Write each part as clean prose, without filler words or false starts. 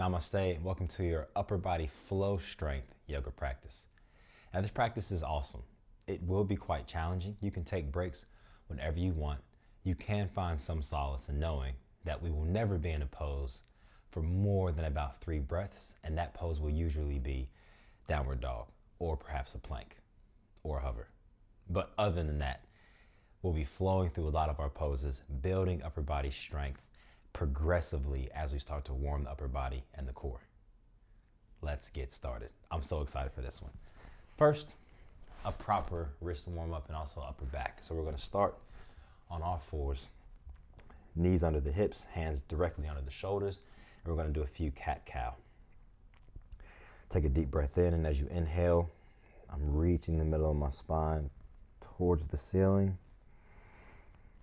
Namaste, welcome to your upper body flow strength yoga practice. Now, this practice is awesome. It will be quite challenging. You can take breaks whenever you want. You can find some solace in knowing that we will never be in a pose for more than about 3 breaths, and that pose will usually be downward dog, or perhaps a plank, or a hover. But other than that, we'll be flowing through a lot of our poses, building upper body strength progressively as we start to warm the upper body and the core. Let's get started. I'm so excited for this one. First, a proper wrist warm up and also upper back. So we're going to start on all fours, knees under the hips, hands directly under the shoulders, and we're going to do a few cat-cow. Take a deep breath in, and as you inhale, I'm reaching the middle of my spine towards the ceiling.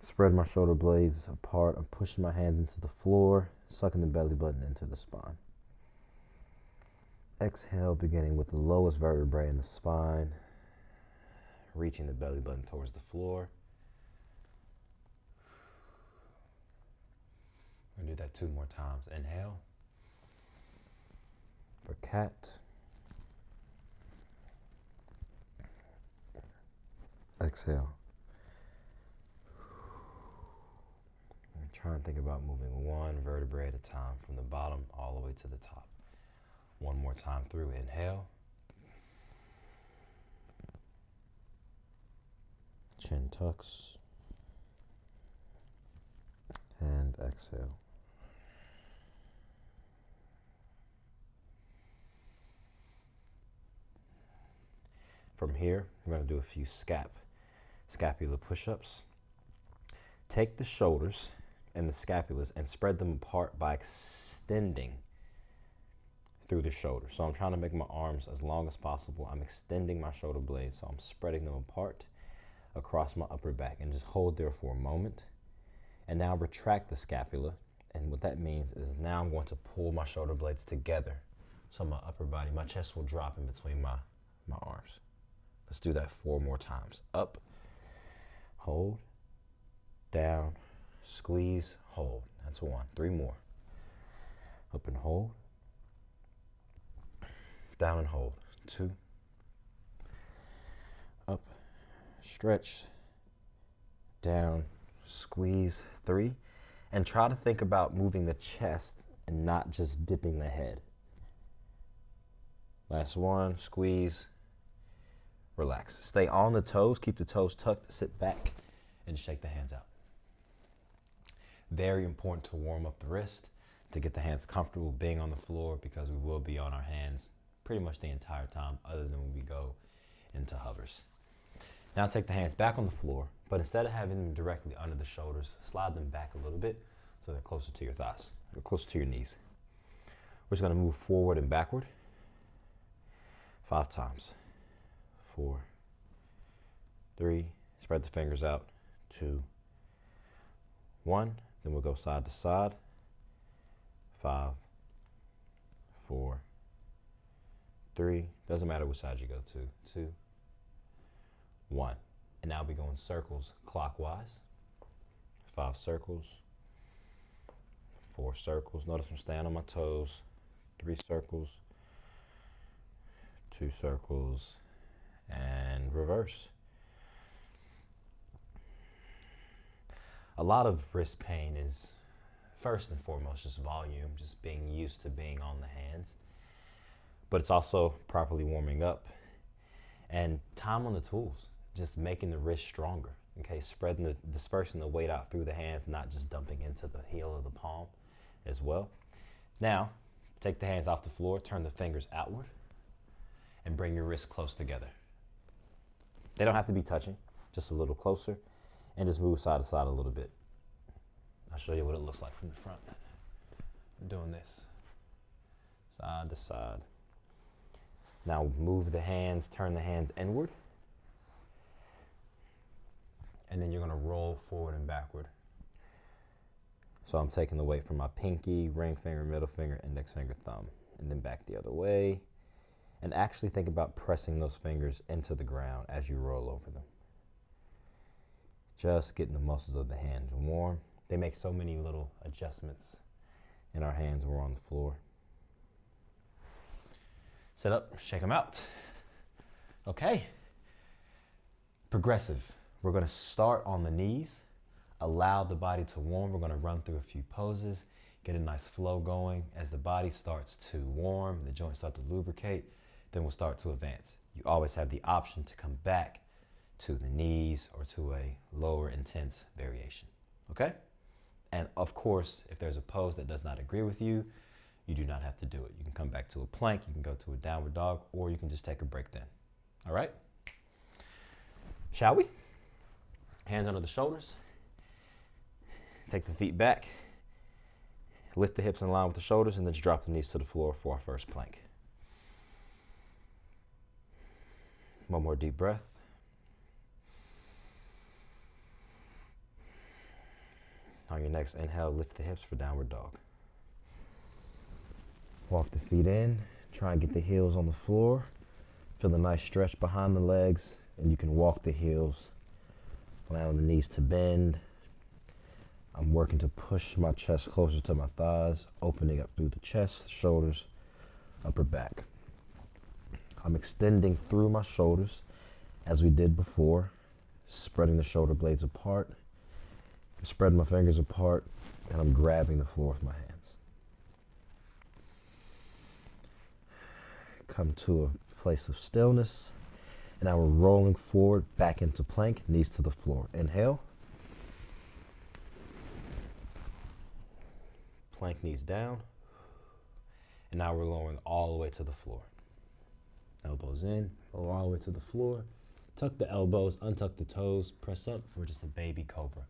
Spread my shoulder blades apart. I'm pushing my hands into the floor, sucking the belly button into the spine. Exhale, beginning with the lowest vertebrae in the spine, reaching the belly button towards the floor. We're going to do that 2 more times. Inhale for cat. Exhale. Try and think about moving 1 vertebrae at a time from the bottom all the way to the top. 1 more time through. Inhale. Chin tucks. And exhale. From here, we're going to do a few scapular push-ups. Take the shoulders and the scapulas and spread them apart by extending through the shoulders. So I'm trying to make my arms as long as possible. I'm extending my shoulder blades, so I'm spreading them apart across my upper back, and just hold there for a moment. And now retract the scapula, and what that means is now I'm going to pull my shoulder blades together so my upper body, my chest will drop in between my arms. Let's do that 4 more times. Up, hold, down, squeeze, hold. That's 1. 3 more. Up and hold. Down and hold. 2. Up, stretch, down, squeeze. 3. And try to think about moving the chest and not just dipping the head. Last 1. Squeeze. Relax. Stay on the toes. Keep the toes tucked. Sit back and shake the hands out. Very important to warm up the wrist, to get the hands comfortable being on the floor, because we will be on our hands pretty much the entire time other than when we go into hovers. Now take the hands back on the floor, but instead of having them directly under the shoulders, slide them back a little bit so they're closer to your thighs, or closer to your knees. We're just going to move forward and backward 5 times. 4, 3, spread the fingers out. 2, 1. Then we'll go side to side. 5, 4, 3. Doesn't matter which side you go to. 2, 1. And now we go in circles clockwise. 5 circles. 4 circles. Notice I'm staying on my toes. 3 circles. 2 circles. And reverse. A lot of wrist pain is first and foremost just volume, just being used to being on the hands. But it's also properly warming up and time on the tools, just making the wrist stronger. Okay, dispersing the weight out through the hands, not just dumping into the heel of the palm as well. Now, take the hands off the floor, turn the fingers outward, and bring your wrists close together. They don't have to be touching, just a little closer, and just move side to side a little bit. I'll show you what it looks like from the front. I'm doing this, side to side. Now move the hands, turn the hands inward, and then you're gonna roll forward and backward. So I'm taking the weight from my pinky, ring finger, middle finger, index finger, thumb, and then back the other way. And actually think about pressing those fingers into the ground as you roll over them. Just getting the muscles of the hands warm. They make so many little adjustments in our hands when we're on the floor. Sit up, shake them out. Okay. Progressive. We're gonna start on the knees, allow the body to warm. We're gonna run through a few poses, get a nice flow going. As the body starts to warm, the joints start to lubricate, then we'll start to advance. You always have the option to come back to the knees or to a lower intense variation, okay? And of course, if there's a pose that does not agree with you, you do not have to do it. You can come back to a plank, you can go to a downward dog, or you can just take a break then, all right? Shall we? Hands under the shoulders. Take the feet back. Lift the hips in line with the shoulders and then just drop the knees to the floor for our first plank. One more deep breath. On your next inhale, lift the hips for downward dog. Walk the feet in. Try and get the heels on the floor. Feel the nice stretch behind the legs, and you can walk the heels, allowing the knees to bend. I'm working to push my chest closer to my thighs, opening up through the chest, shoulders, upper back. I'm extending through my shoulders as we did before, spreading the shoulder blades apart. I'm spreading my fingers apart, and I'm grabbing the floor with my hands. Come to a place of stillness, and now we're rolling forward back into plank, knees to the floor. Inhale. Plank, knees down. And now we're lowering all the way to the floor. Elbows in, lower all the way to the floor. Tuck the elbows, untuck the toes, press up for just a baby cobra.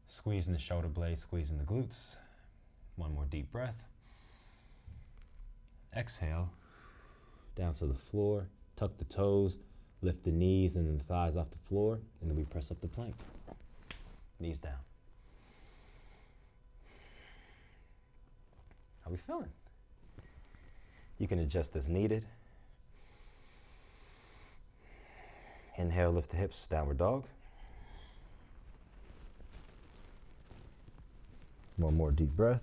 Squeezing the shoulder blades, squeezing the glutes. One more deep breath. Exhale, down to the floor. Tuck the toes, lift the knees and then the thighs off the floor, and then we press up the plank. Knees down. How we feeling? You can adjust as needed. Inhale, lift the hips, downward dog. One more deep breath.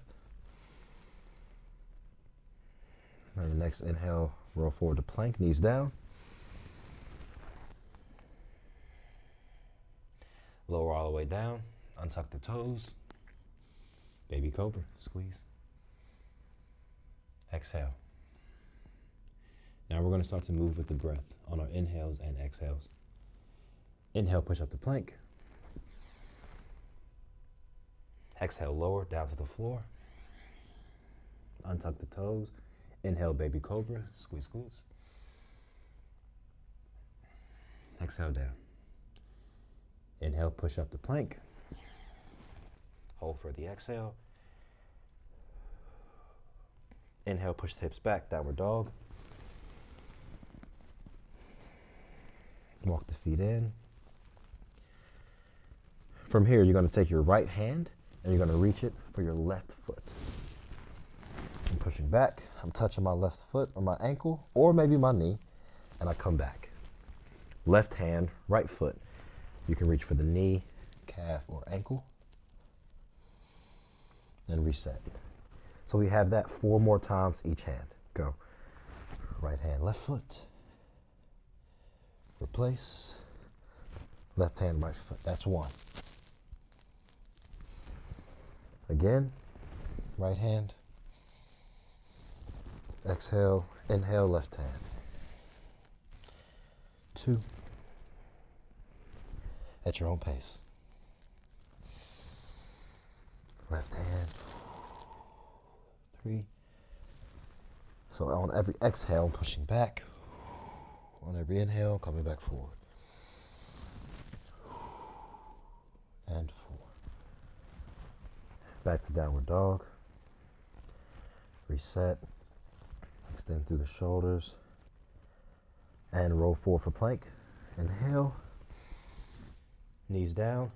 On your next inhale, roll forward to plank, knees down. Lower all the way down, untuck the toes. Baby cobra, squeeze. Exhale. Now we're going to start to move with the breath on our inhales and exhales. Inhale, push up the plank. Exhale, lower, down to the floor. Untuck the toes. Inhale, baby cobra, squeeze glutes. Exhale, down. Inhale, push up the plank. Hold for the exhale. Inhale, push the hips back, downward dog. Walk the feet in. From here, you're going to take your right hand and you're going to reach it for your left foot. I'm pushing back. I'm touching my left foot or my ankle or maybe my knee, and I come back. Left hand, right foot. You can reach for the knee, calf, or ankle. Then reset. So we have that 4 more times each hand. Go. Right hand, left foot. Replace. Left hand, right foot. That's 1. Again, right hand. Exhale, inhale, left hand. 2. At your own pace. Left hand. 3. So on every exhale, I'm pushing back. On every inhale, coming back forward. And 4. Back to downward dog. Reset. Extend through the shoulders. And roll forward for plank. Inhale. Knees down.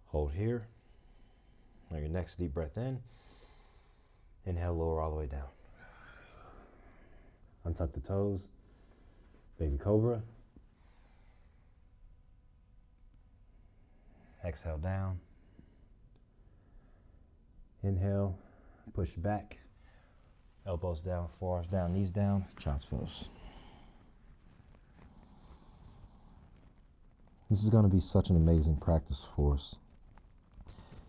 Hold here. Now your next deep breath in. Inhale, lower all the way down. Untuck the toes. Baby cobra. Exhale down. Inhale, push back. Elbows down, forearms down, knees down, child's pose. This is going to be such an amazing practice for us.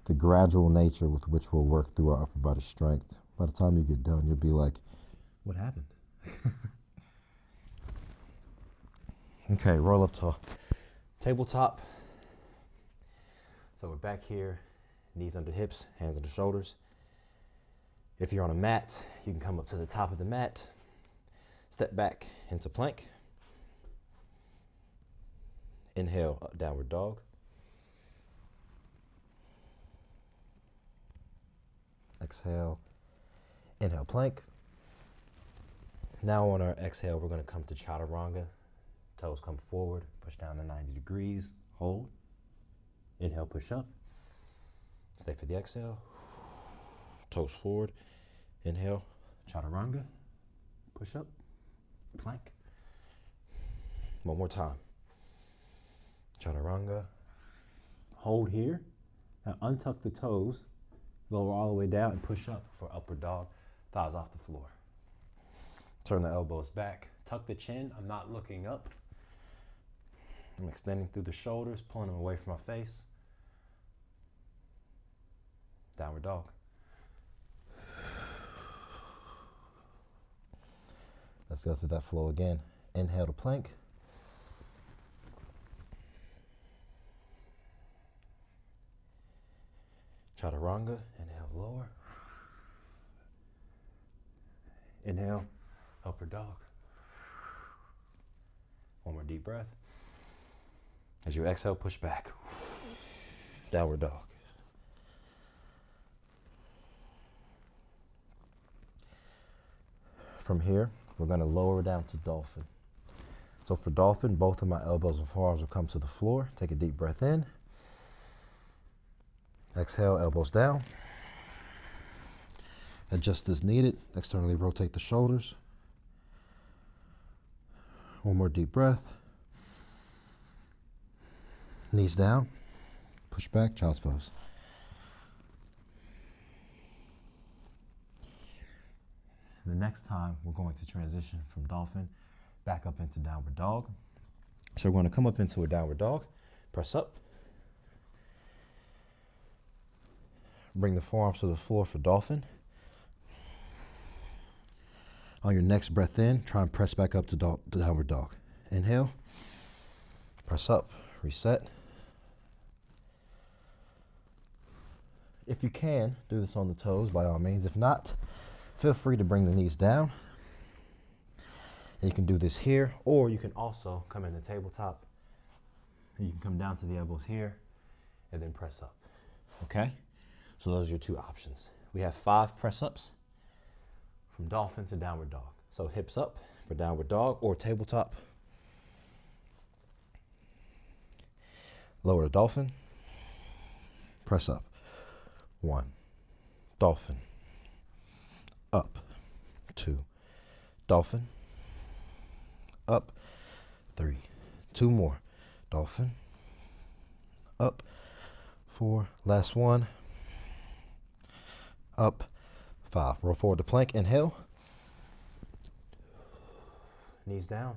The gradual nature with which we'll work through our upper body strength. By the time you get done, you'll be like, what happened? Okay, roll up to tabletop. So we're back here, knees under hips, hands under shoulders. If you're on a mat, you can come up to the top of the mat, step back into plank. Inhale, downward dog. Exhale, inhale, plank. Now on our exhale, we're going to come to chaturanga. Toes come forward, push down to 90 degrees, hold. Inhale, push up. Stay for the exhale. Toes forward, inhale, chaturanga, push up, plank. One more time. Chaturanga, hold here. Now untuck the toes, lower all the way down and push up for upward dog, thighs off the floor. Turn the elbows back, tuck the chin, I'm not looking up. I'm extending through the shoulders, pulling them away from my face. Downward dog. Let's go through that flow again. Inhale to plank. Chaturanga, inhale, lower. Inhale, upward dog. One more deep breath. As you exhale, push back. Downward dog. From here, we're going to lower down to dolphin. So for dolphin, both of my elbows and forearms will come to the floor. Take a deep breath in. Exhale, elbows down. Adjust as needed. Externally rotate the shoulders. One more deep breath. Knees down. Push back, child's pose. The next time, we're going to transition from dolphin back up into downward dog. So we're going to come up into a downward dog, press up. Bring the forearms to the floor for dolphin. On your next breath in, try and press back up to downward dog. Inhale, press up, reset. If you can, do this on the toes by all means. If not, feel free to bring the knees down. And you can do this here, or you can also come in the tabletop. And you can come down to the elbows here and then press up. Okay? So those are your two options. We have 5 press-ups from dolphin to downward dog. So hips up for downward dog or tabletop. Lower to dolphin. Press up. 1. Dolphin. Up. 2. Dolphin. Up. 3. 2 more. Dolphin. Up. 4. Last one. Up. 5. Roll forward to plank. Inhale. Knees down.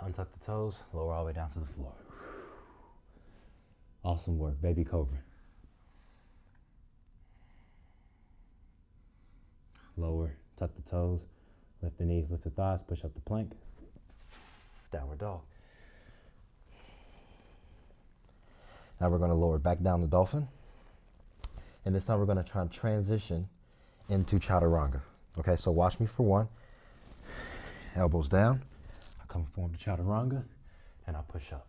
Untuck the toes. Lower all the way down to the floor. Awesome work. Baby cobra. Lower. Tuck the toes. Lift the knees. Lift the thighs. Push up the plank. Downward dog. Now we're going to lower back down to dolphin. And this time we're going to try and transition into chaturanga. Okay, so watch me for 1. Elbows down. I come forward to chaturanga and I push up.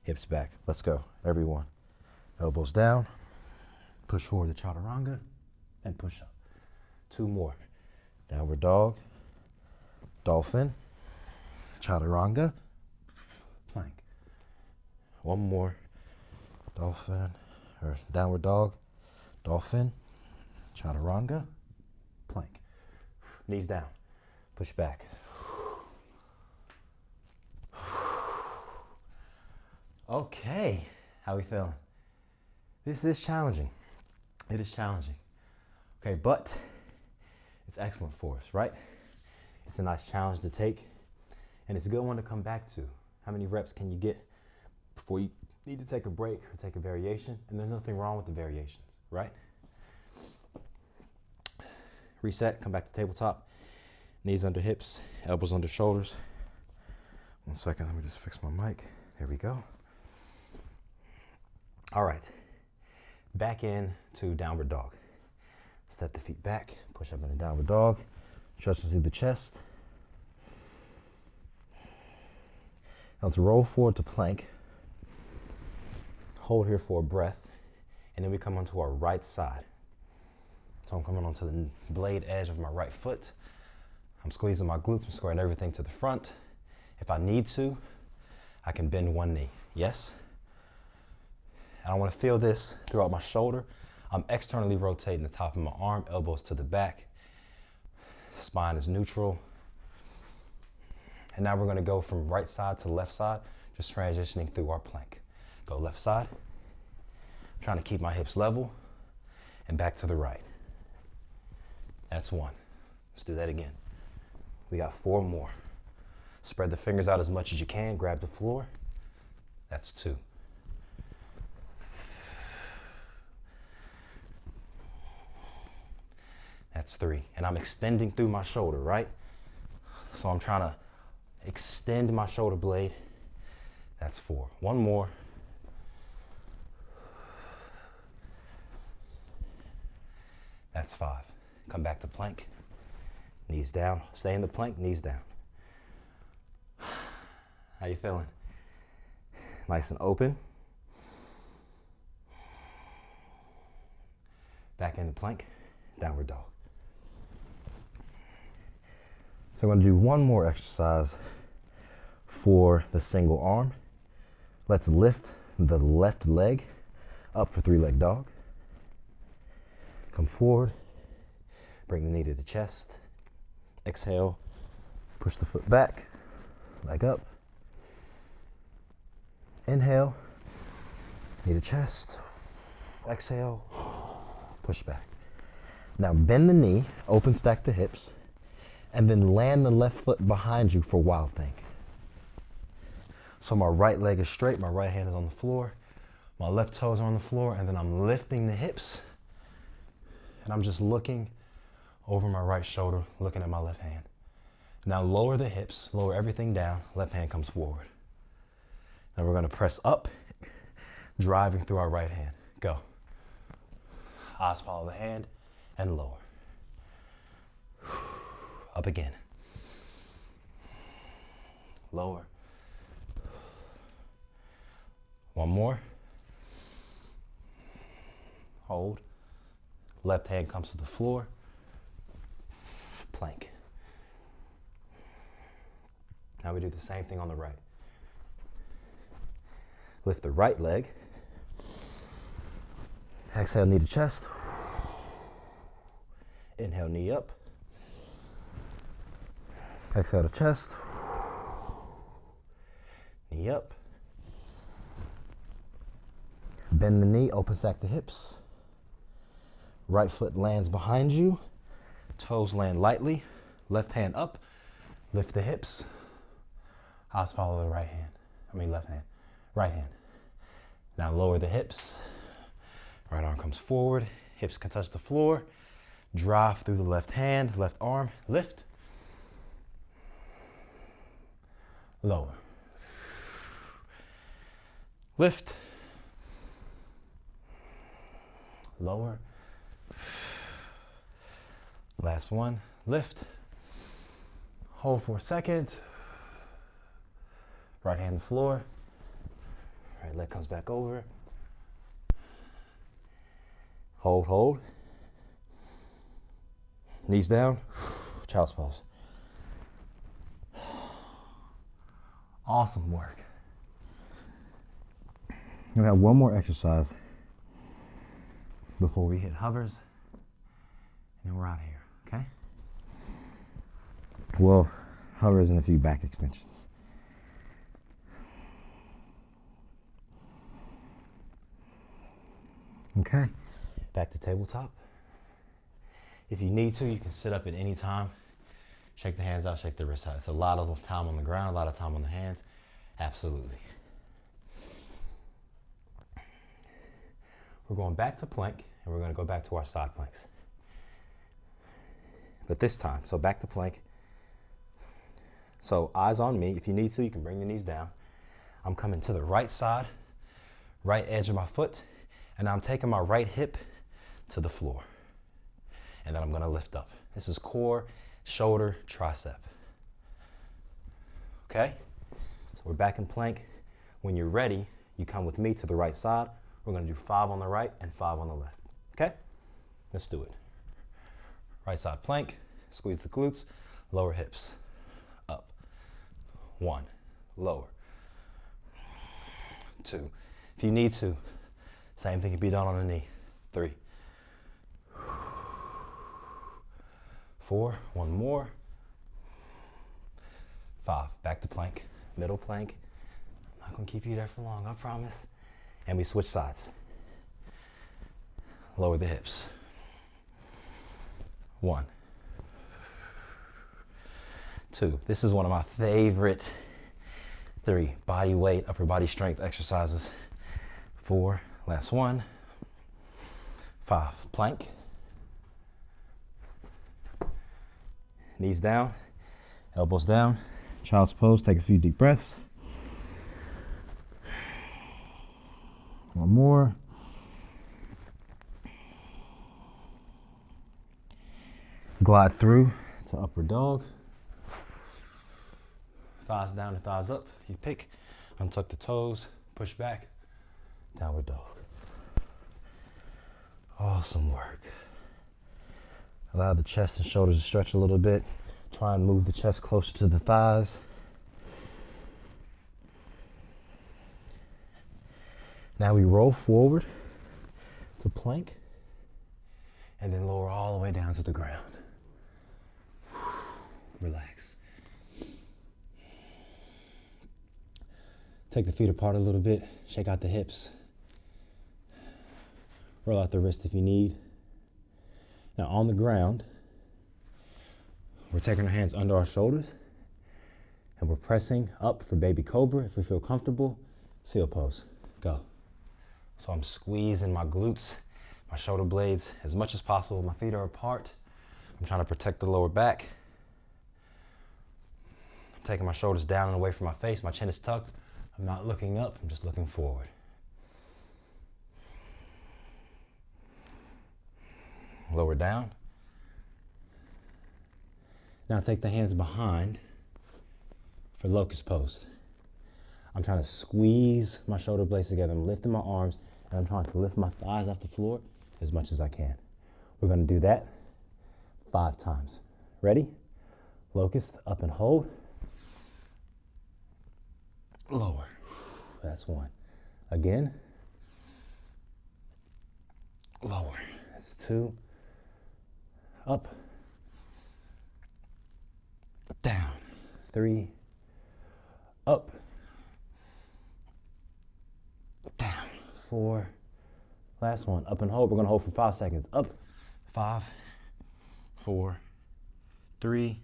Hips back. Let's go, everyone. Elbows down. Push forward to chaturanga and push up. 2 more. Downward dog. Dolphin. Chaturanga. Plank. 1 more. Dolphin or downward dog. Dolphin, chaturanga, plank. Knees down, push back. Okay, how we feeling? This is challenging. It is challenging. Okay, but It's excellent for us, right? It's a nice challenge to take, and it's a good one to come back to. How many reps can you get before you need to take a break or take a variation? And there's nothing wrong with the variations, right? Reset, come back to tabletop. Knees under hips, elbows under shoulders. 1 second, let me just fix my mic. There we go. All right, back in to downward dog. Step the feet back, push up in a downward dog, stretching through the chest. Now let's roll forward to plank. Hold here for a breath, and then we come onto our right side. So I'm coming onto the blade edge of my right foot. I'm squeezing my glutes, I'm squaring everything to the front. If I need to, I can bend one knee, yes? And I wanna feel this throughout my shoulder. I'm externally rotating the top of my arm, elbows to the back. Spine is neutral. And now we're gonna go from right side to left side, just transitioning through our plank. Go left side, trying to keep my hips level, and back to the right. That's one. Let's do that again. We got 4 more. Spread the fingers out as much as you can, grab the floor. That's 2. That's 3. And I'm extending through my shoulder, right? So I'm trying to extend my shoulder blade. That's 4. 1 more. That's 5. Come back to plank. Knees down. Stay in the plank, knees down. How you feeling? Nice and open. Back in the plank, downward dog. So I'm going to do one more exercise for the single arm. Let's lift the left leg up for 3-leg dog. Come forward, bring the knee to the chest. Exhale, push the foot back, leg up. Inhale, knee to chest. Exhale, push back. Now bend the knee, open stack the hips, and then land the left foot behind you for Wild Thing. So my right leg is straight, my right hand is on the floor, my left toes are on the floor, and then I'm lifting the hips, and I'm just looking over my right shoulder, looking at my left hand. Now lower the hips, lower everything down, left hand comes forward. Now we're gonna press up, driving through our right hand. Go. Eyes follow the hand, and lower. Up again. Lower. 1 more. Hold. Left hand comes to the floor. Plank. Now we do the same thing on the right. Lift the right leg. Exhale, knee to chest. Inhale, knee up. Exhale to chest. Knee up. Bend the knee, open stack the hips. Right foot lands behind you. Toes land lightly. Left hand up. Lift the hips. Eyes follow the right hand. Left hand. Right hand. Now lower the hips. Right arm comes forward. Hips can touch the floor. Drive through the left hand, left arm. Lift. Lower. Lift. Lower. Last one. Lift. Hold for a second. Right hand to the floor. Right leg comes back over. Hold, hold. Knees down. Child's pose. Awesome work. We have one more exercise before we hit hovers, and then we're out of here, okay? Well, hovers and a few back extensions. Okay, back to tabletop. If you need to, you can sit up at any time. Shake the hands out, shake the wrists out. It's a lot of time on the ground, a lot of time on the hands. Absolutely. We're going back to plank, and we're going to go back to our side planks. But this time, so back to plank. So eyes on me. If you need to, you can bring the knees down. I'm coming to the right side, right edge of my foot, and I'm taking my right hip to the floor. And then I'm going to lift up. This is core, shoulder, tricep. Okay? So we're back in plank. When you're ready, you come with me to the right side. We're going to do 5 on the right and 5 on the left. Okay? Let's do it. Right side plank, squeeze the glutes, lower hips, up. 1, lower. 2. If you need to, same thing can be done on the knee. 3. 4, 1 more. 5, back to plank, middle plank. I'm not gonna keep you there for long, I promise. And we switch sides. Lower the hips. 1. 2. This is one of my favorite 3 body weight, upper body strength exercises. 4, last one. 5, plank. Knees down, elbows down. Child's pose, take a few deep breaths. 1 more. Glide through to upward dog. Thighs down and thighs up. You pick, untuck the toes, push back, downward dog. Awesome work. Allow the chest and shoulders to stretch a little bit. Try and move the chest closer to the thighs. Now we roll forward to plank and then lower all the way down to the ground. Relax. Take the feet apart a little bit, shake out the hips. Roll out the wrist if you need. Now on the ground, we're taking our hands under our shoulders and we're pressing up for baby cobra. If we feel comfortable, seal pose, go. So I'm squeezing my glutes, my shoulder blades as much as possible. My feet are apart. I'm trying to protect the lower back. I'm taking my shoulders down and away from my face. My chin is tucked. I'm not looking up, I'm just looking forward. Lower down. Now take the hands behind for locust pose. I'm trying to squeeze my shoulder blades together. I'm lifting my arms and I'm trying to lift my thighs off the floor as much as I can. We're going to do that 5 times. Ready? Locust, up and hold. Lower. That's 1. Again. Lower. That's 2. Up. Down. 3. Up. Down. 4. Last one. Up and hold. We're going to hold for 5 seconds. Up. 5, 4, 3,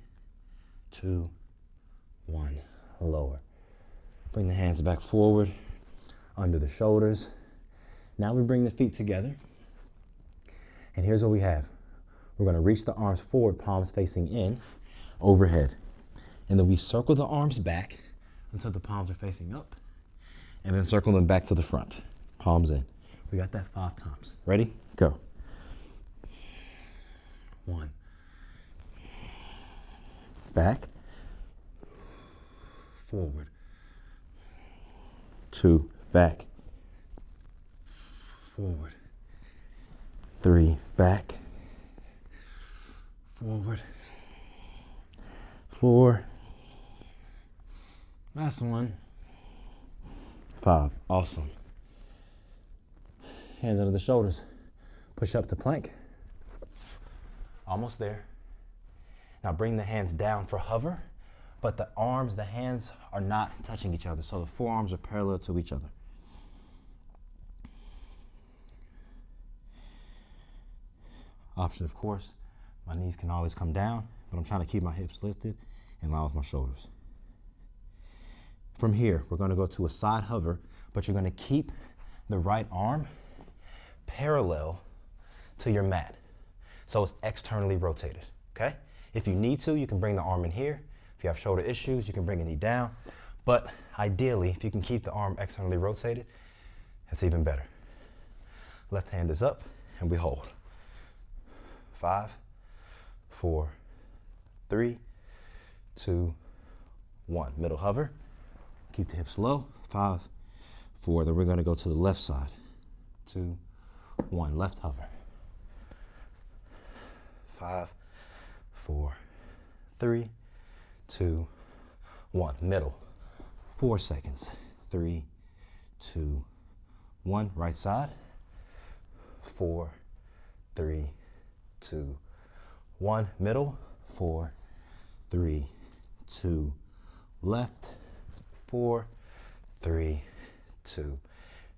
2, 1. Lower. Bring the hands back forward, under the shoulders. Now we bring the feet together. And here's what we have. We're going to reach the arms forward, palms facing in, overhead. And then we circle the arms back until the palms are facing up. And then circle them back to the front, palms in. We got that 5 times. Ready? Go. 1. Back. Forward. 2, back. Forward. 3, back. Forward. 4. Last one. 5. Awesome. Hands under the shoulders. Push up to plank. Almost there. Now bring the hands down for hover. But the arms, the hands are not touching each other. So the forearms are parallel to each other. Option, of course, My knees can always come down, but I'm trying to keep my hips lifted in line with my shoulders. From here, we're gonna go to a side hover, but you're gonna keep the right arm parallel to your mat. So it's externally rotated, okay? If you need to, you can bring the arm in here. If you have shoulder issues, you can bring a knee down. But ideally, if you can keep the arm externally rotated, that's even better. Left hand is up and we hold. 5, 4, 3, 2, 1. Middle hover. Keep the hips low. 5, 4. Then we're going to go to the left side. 2, 1. Left hover. 5, 4, 3, 2, 1. Middle. 4 seconds. 3, 2, 1. Right side. 4, 3, 2, 1. Middle. 4, 3, 2. Left. 4, 3, 2.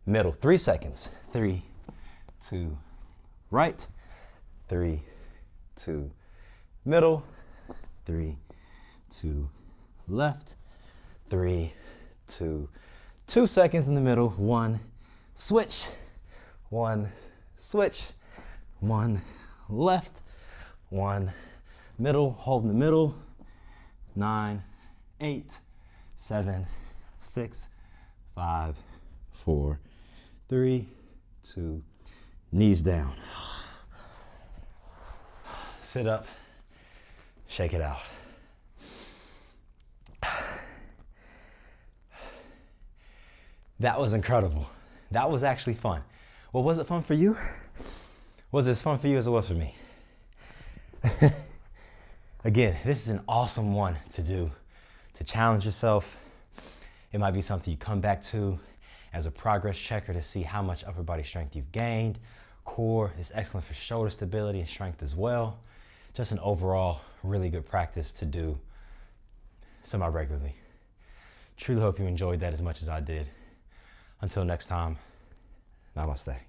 Middle. 3 seconds. 3, 2. Right. 3, 2. Middle. 3, 2. Left. 3, 2. 2 seconds in the middle. 1. Switch. 1. Switch. 1. Left. 1. Middle. Hold in the middle. 9, 8, 7, 6, 5, 4, 3, 2. Knees down. Sit up. Shake it out. That was incredible. That was actually fun. Well, was it fun for you? Was it as fun for you as it was for me? Again, this is an awesome one to do, to challenge yourself. It might be something you come back to as a progress checker to see how much upper body strength you've gained. Core is excellent for shoulder stability and strength as well. Just an overall really good practice to do semi-regularly. Truly hope you enjoyed that as much as I did. Until next time, namaste.